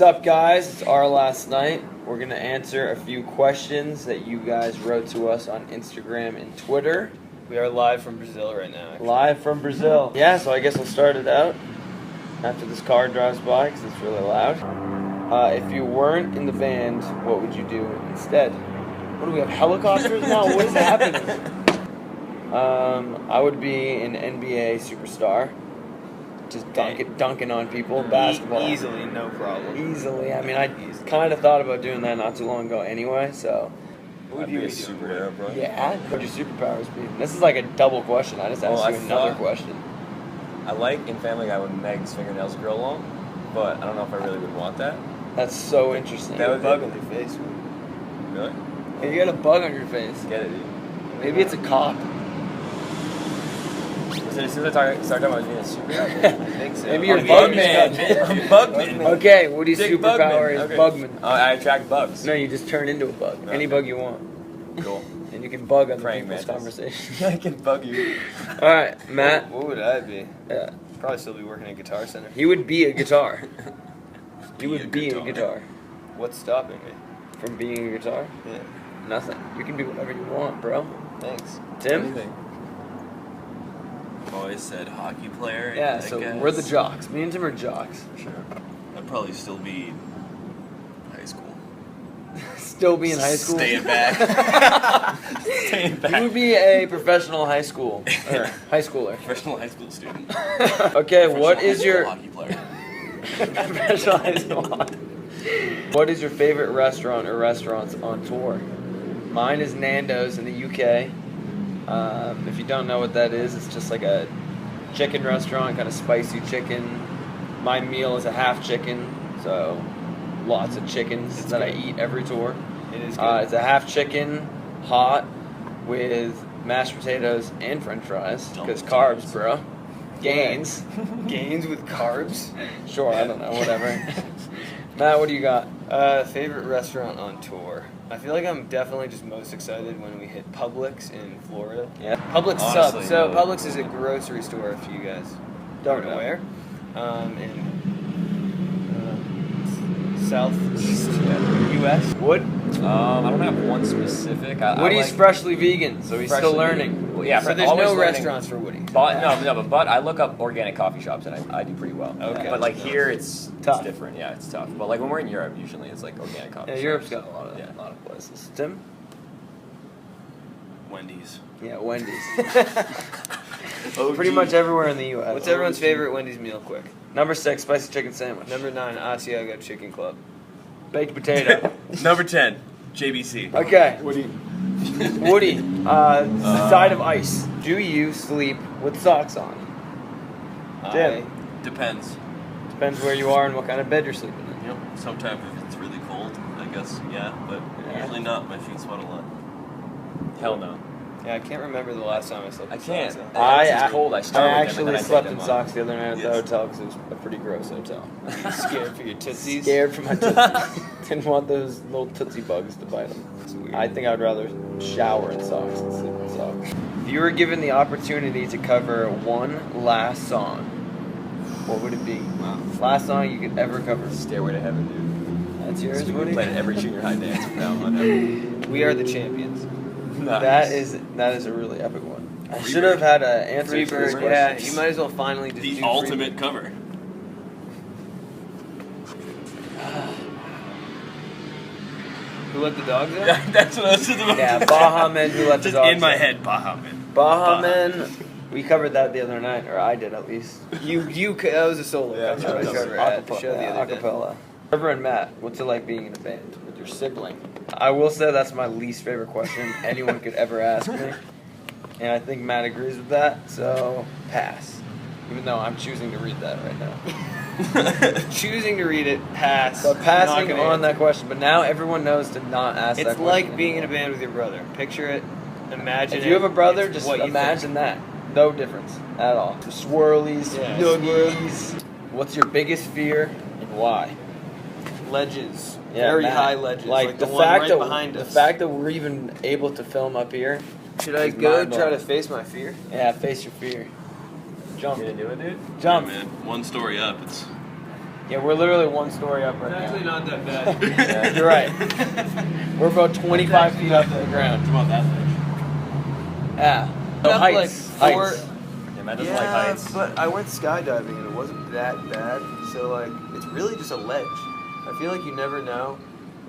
What's up, guys? It's our last night. We're going to answer a few questions that you guys wrote to us on Instagram and Twitter. We are live from Brazil right now. Actually. Live from Brazil. Yeah, so I guess we'll start it out after this car drives by because it's really loud. If you weren't in the band, what would you do instead? What do we have, helicopters now? What is happening? I would be an NBA superstar. Just dunking on people, basketball. Easily, no problem. Easily. I mean, I kind of thought about doing that not too long ago anyway, so. What would you be a superhero, bro? Yeah, what would your superpowers be? This is like a double question. I just asked you another question. I like in Family Guy when Meg's fingernails grow long, but I don't know if I really would want that. That's so interesting. That would bug on your face. Really? Hey, you got a bug on your face. Get it, dude. Maybe it's a cop. As soon as I start talking about being a superhero, I think so. Maybe you're Bugman. I'm Bugman. Okay, Woody's Dick superpower is Okay. Bugman. I attract bugs. No, you just turn into a bug. No, Any okay. bug you want. Cool. And you can bug other Praying people's mantis. conversation. I can bug you. Alright, Matt. What would I be? Yeah. Probably still be working at Guitar Center. He would be a guitar. You would be a guitar. What's stopping me? From being a guitar? Yeah. Nothing. You can be whatever you want, bro. Thanks. Tim? Anything. Always said hockey player. Yeah, I so guess. we're the jocks. Me and Tim are jocks. Sure. I'd probably still be high school. Still be in high school. Staying back. Staying back. You would be a professional high school or high schooler. Professional high school student. Okay, what Professional is high your school hockey player? professional high school? What is your favorite restaurant or restaurants on tour? Mine is Nando's in the UK. If you don't know what that is, it's just like a chicken restaurant, kind of spicy chicken. My meal is a half chicken, so lots of chickens that I eat every tour. It is good. It's a half chicken, hot, with mashed potatoes and french fries, because carbs, bro. Gains. Gains with carbs? Sure, I don't know, whatever. Matt, what do you got? Favorite restaurant on tour? I feel like I'm definitely just most excited when we hit Publix in Florida. Yeah. Publix Honestly, sub. So no. Publix is a grocery store, if you guys Don't aren't know. aware. In southeast U.S. Wood? I don't have one specific. I Woody's like freshly vegan, so he's still freshly learning. vegan. Well, yeah, So there's always no learning. restaurants for Woody. But but I look up organic coffee shops and I do pretty well. Okay. But like here it's Tough. different. Yeah, it's tough. But like when we're in Europe, usually it's like organic coffee Yeah, shops. Europe's got a lot Yeah. of places. Tim? Wendy's. Yeah, Wendy's. OG. Pretty much everywhere in the U.S. What's everyone's favorite Wendy's meal? Quick. Number 6, spicy chicken sandwich. Number 9, Asiago Chicken Club. Baked potato. Number 10, JBC. Okay. Woody. Woody, side of ice. Do you sleep with socks on? Tim. Depends. Depends where you are and what kind of bed you're sleeping in. Yep. Sometimes if it's really cold, I guess, yeah. But Yeah. usually not. My feet sweat a lot. Hell no. Yeah, I can't remember the last time I slept. I with can't. socks on. It's cold. I start with them and actually then I take slept them in off. socks the other night at the Yes. hotel because it was a pretty gross hotel. You scared for your tootsies? Scared for my tootsies. Didn't want those little tootsie bugs to bite them. It's weird. I think I would rather shower in socks than sleep in socks. If you were given the opportunity to cover one last song, what would it be? Wow. Last song you could ever cover. Stairway to Heaven, dude. That's yours, We Woody? played at every junior high dance from now on. We are the champions. That is a really epic one. I should have had an answer to this Freebird, question. yeah, you might as well finally just The do ultimate Freebird. cover. Who let the dogs out? That's what I was just about Yeah, to Baha say. Men Who Let the Just Dogs in my Out. head, Baha Men. Baha Men, we covered that the other night, or I did at least. That was a solo Yeah, cover by that was Trevor at the show the Yeah, other day. acapella. Trevor and Matt, what's it like being in a band with your sibling? I will say that's my least favorite question anyone could ever ask me. And I think Matt agrees with that, so pass. Even though I'm choosing to read that right now. Choosing to read it, pass. So passing Not gonna on answer. that question, but now everyone knows to not ask that It's question. like being in a band with your brother. Picture it, imagine it. If you have a brother, it's just what you imagine that. No difference at all. The swirlies, Yeah, noogies. What's your biggest fear and why? think. Ledges. Yeah, Very Matt, high ledges. Like the the one fact right that behind the us. fact that we're even able to film up here. Should I is go mind-blowing. try to face my fear? Yeah, face your fear. Jump. You gonna do it, dude? Jump. Yeah, man. One story up. It's Yeah, we're literally one story up right It's actually now. not that bad. Yeah, you're right. We're about 25 feet up to the ground. It's about that much. Yeah. So Up, heights. like, four- heights. Yeah, Matt doesn't like heights. but I went skydiving and it wasn't that bad. So like, it's really just a ledge. I feel like you never know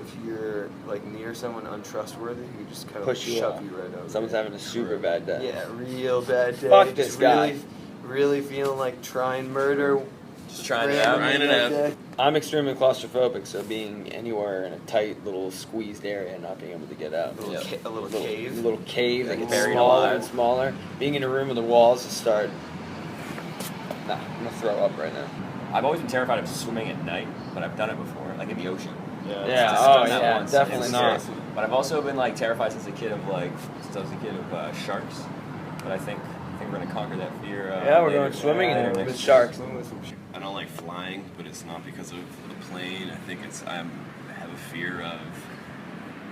if you're like near someone untrustworthy who just kind of Push you shove off. you right over. Someone's having a super bad day. Yeah, real bad day. Fuck Just this guy. Really feeling like trying murder. Just trying it out. Trying it out. I'm extremely claustrophobic, so being anywhere in a tight little squeezed area and not being able to get out. A little, Yep. a little cave. Little cave that Like gets buried smaller alive. and smaller. Being in a room with the walls to start. Nah, I'm gonna throw up right now. I've always been terrified of swimming at night, but I've done it before, like in the ocean. Yeah, Just oh done that yeah, once. definitely It's not. scary. But I've also been like terrified since I was a kid of sharks. But I think we're gonna conquer that fear. Yeah, we're later. going swimming Later with next sharks. I don't like flying, but it's not because of the plane. I think I have a fear of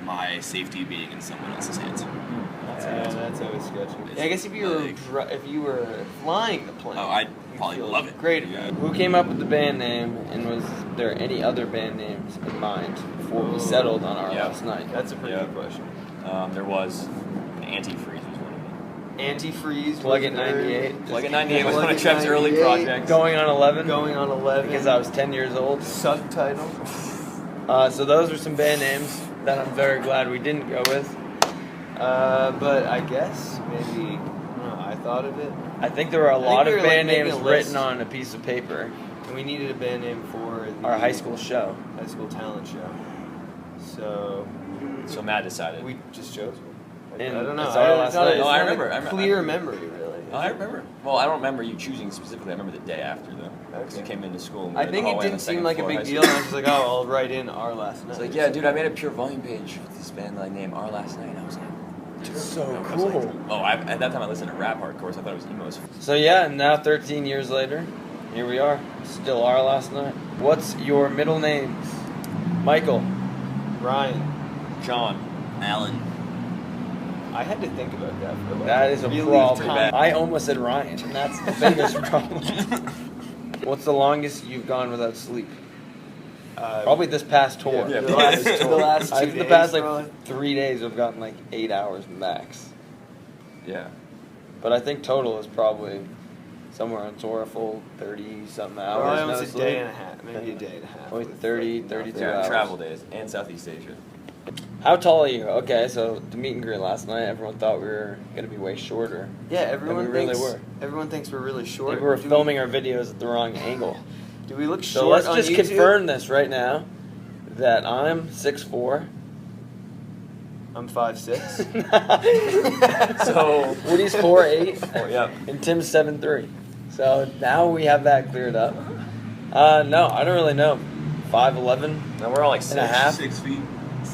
my safety being in someone else's hands. Yeah, that's always sketchy. It's Yeah, I guess if you were flying the plane, Oh, I'd you'd probably feel love it. Great. Yeah. Who came up with the band name, and was there any other band names in mind before we settled on our Yeah. last night? That's a pretty Yeah. good question. There was an antifreeze was one of them. Antifreeze. Plug was It there. 98. Plug It 98 was Plug one of It Trev's early 98. projects. Going on 11? Going on 11. Because I was 10 years old. Subtitle. So those are some band names that I'm very glad we didn't go with. But I guess maybe, I don't know, I thought of it. I think there were a think lot we of were, like, band making names a list. written on a piece of paper. And we needed a band name for the Our high school show. high school talent show. So So Matt decided. we just chose one. And I don't know. it's our last night. It's No, I not a remember. Clear memory, really. Oh, I remember. Well, I don't remember you choosing specifically. I remember the day after though, because you Okay. came into school. And we I were in the think it hallway on didn't the seem second like a floor big of high deal, school. and I was just like, oh, I'll write in our last night. It's like, yeah, dude, I made a pure volume page with this band that I named Our Last Night. And I was like, It's so I was cool. like, oh, at that time I listened to rap hardcore, so I thought it was emo. So yeah, now 13 years later, here we are. Still our last night. What's your middle names? Michael. Ryan. John. Alan. I had to think about that for a while. That is a Really problem. time- I almost said Ryan, and that's the biggest problem. What's the longest you've gone without sleep? Probably this past tour. Yeah, the last, the last 2 I days. think the past like probably. 3 days I've gotten like 8 hours max. Yeah. But I think total is probably somewhere on tour a full 30 something hours. Probably no almost a sleep. day and a half, maybe a day and a half. Probably with, 30, like, 32 nothing. hours. Travel days and Southeast Asia. How tall are you? Okay, so the meet and greet last night, everyone thought we were gonna be way shorter. Yeah, everyone we really thinks were. everyone thinks we're really short. Maybe we're Do filming our videos at the wrong angle. Do we look So short let's on just YouTube? confirm this right now that I'm 6'4". I'm 5'6". So Woody's 4'8", Yeah. and Tim's 7'3". So now we have that cleared up. No, I don't really know. 5'11". No, we're all like And a half. 6 feet.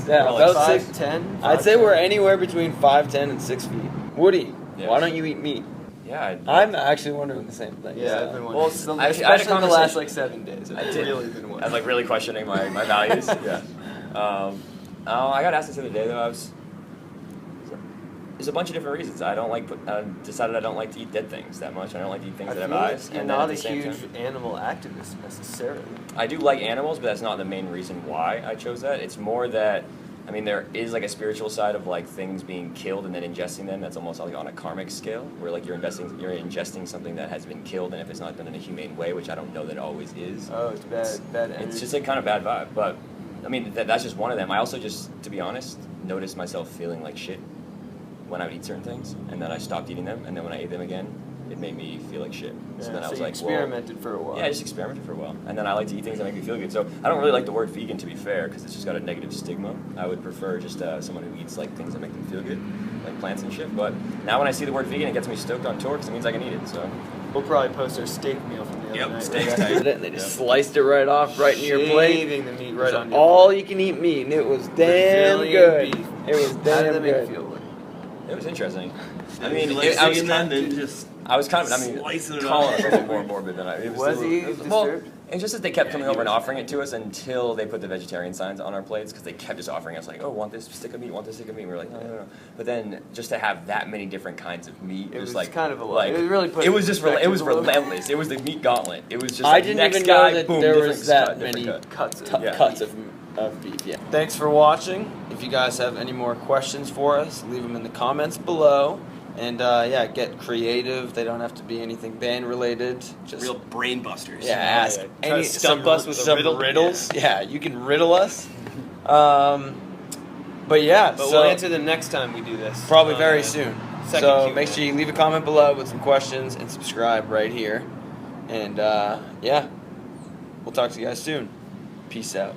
Yeah, We're like about 6. 5'10". I'd say we're anywhere between 5'10" and 6 feet. Woody, Yeah. why don't you eat meat? Yeah. I'm actually wondering the same thing. Yeah, so. I've been Well, wondering. I had a Especially in the last conversation- like 7 days. I I've did. really been I was wondering. like really questioning my values. Yeah. I got asked this the other day though. There's a bunch of different reasons. I decided I don't like to eat dead things that much. I don't like to eat things I that have feel like eyes. you're And then not at a the same huge time, animal activist necessarily. I do like animals, but that's not the main reason why I chose that. It's more that, I mean, there is like a spiritual side of like things being killed and then ingesting them. That's almost like on a karmic scale, where like you're ingesting something that has been killed, and if it's not done in a humane way, which I don't know that it always is. Oh, it's bad energy. It's just a kind of bad vibe. But I mean, that's just one of them. I also just, to be honest, noticed myself feeling like shit when I would eat certain things, and then I stopped eating them, and then when I ate them again, it made me feel like shit. So then I was you like, experimented for a while. well, yeah, I just experimented for a while, and then I like to eat things that make me feel good. So I don't really like the word vegan, to be fair, because it's just got a negative stigma. I would prefer just someone who eats like things that make them feel good, like plants and shit. But now when I see the word vegan, it gets me stoked on tour because it means I can eat it. So We'll probably post our steak meal from the other Yep, night. steak's right? tight. They just sliced it right off, right in your plate. Shaving the meat It right was on your all plate. you can eat meat, and it was damn Brazilian good. beef. It was How did damn that make good. you feel? it was interesting. I I mean, mean, like I was saying kind that, of. then just I was kind of, I mean, slicing it calling off. it a little more morbid than I. It Was he well, disturbed? And just as they kept coming over and offering it to us until they put the vegetarian signs on our plates, because they kept just offering us like, oh, want this stick of meat, want this stick of meat. And we were like, no. But then just to have that many different kinds of meat, It was like kind of a lot. like It really put it was just perspective it was a little bit. relentless. It was the meat gauntlet. It was just I like, didn't next even guy, know that boom, there different was that cut, different many cut. Cuts. cuts of beef. Yeah. Thanks for watching. If you guys have any more questions for us, leave them in the comments below. And get creative. They don't have to be anything band related. Just Real brain busters. ask Try to stump us with a some riddle. riddles. Yeah, you can riddle us. But But so we'll answer them next time we do this. probably very soon. second So Q&A. make sure you leave a comment below with some questions and subscribe right here. And we'll talk to you guys soon. Peace out.